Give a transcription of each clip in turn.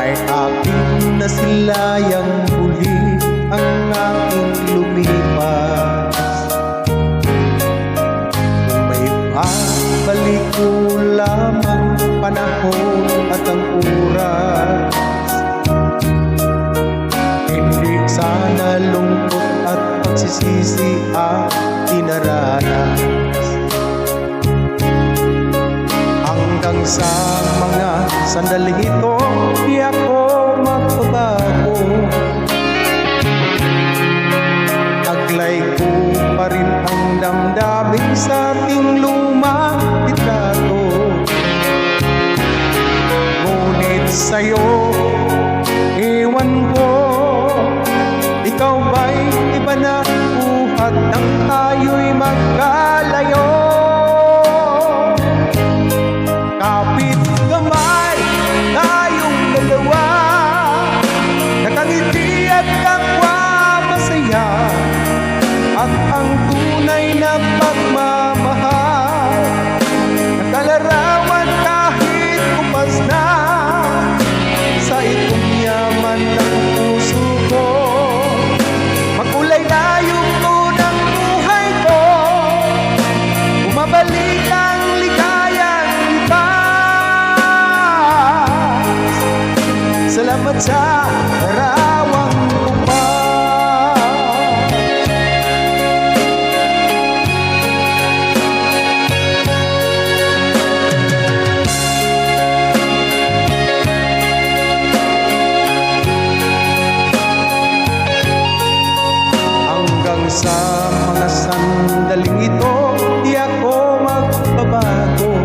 ay aking nasilayang huli ang aking lumipas. Kung may babalik ko lamang panahon at ang oras, hindi sana lungkot at pagsisisi ang dinaranas. Hanggang sa mga sandaling ito, di ako magbabago. Taglay ko pa rin ang damdamin sa ating lumang litrato. Ngunit sa'yo, ewan ko, ikaw ba'y iba na buhat nang tayo'y magkalayo? Kapit kamay tayong dalawa, nakangiti at kapwa masaya, at ang tunay na pagmamahal, nakalarawan kahit upas na sa itong yaman ng puso ko. Makulay na yung tunang buhay ko, bumabalik ang ligayang lipas. Salamat sa arawang sa mga sandaling ito, di ako magbabago.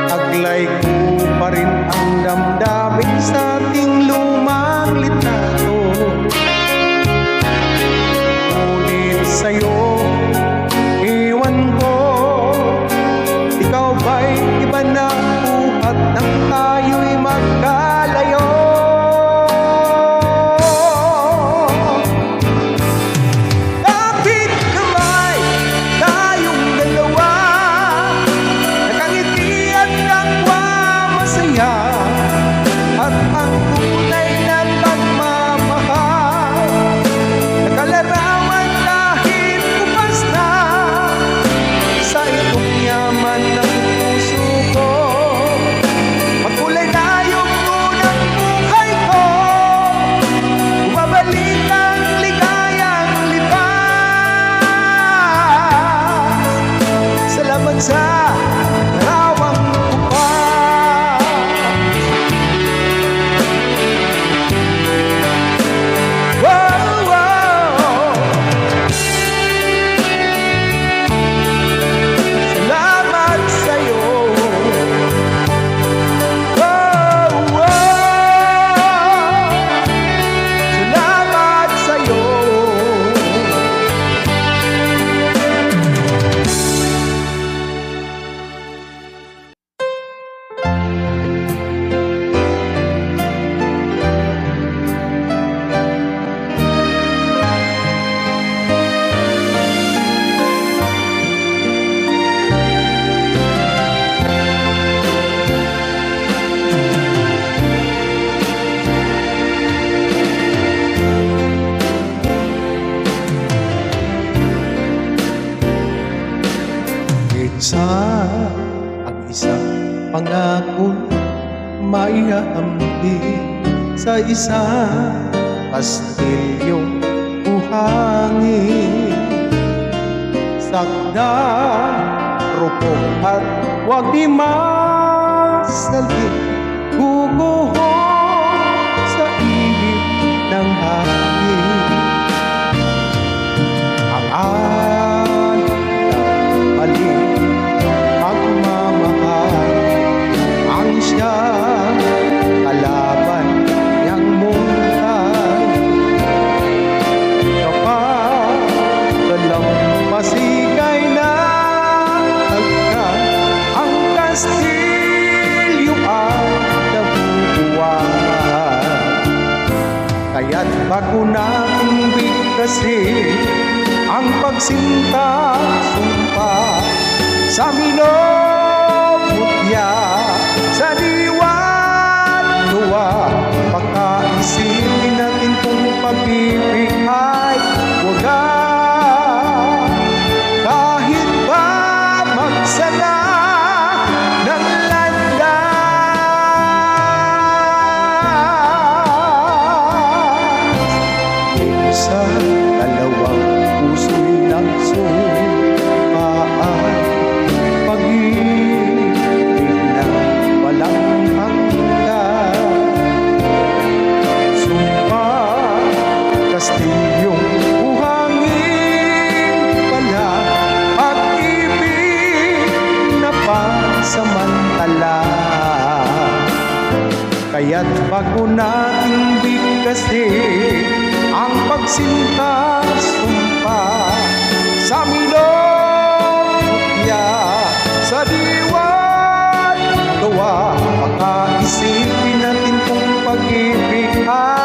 Taglay ko pa rin ang damdamin sa ating lumang litrato. Ngunit sa'yo, ewan ko, ikaw ba'y iba na buhat nang tayo'y magkalayo? At ang tunay na pagmamahal, nakalarawan kahit upas na sa itong yaman ng puso ko. Makulay na yung tunang buhay ko, bumabalik ang ligayang lipas. Salamat sa arawang ang isang pangako maihaambing sa isang kastilyong buhangin. Sakda, rupok at huwag di masalit, guguhon sa ihip ng hangin. Ang alak ng balik pagmamahal, ang siyang kalaban niyang muntay. Kapag dalampasigay na agad, ang kastilyo ang nabubuhay. Kaya't bago nating bigkasin ang pagsinta sumpa sa minumutya sa diwa Kaya't bago nating bigkasin ang pagsinta sumpa sa milong mutya, sa diwan gawa, makaisipin natin kung pag-ibig ay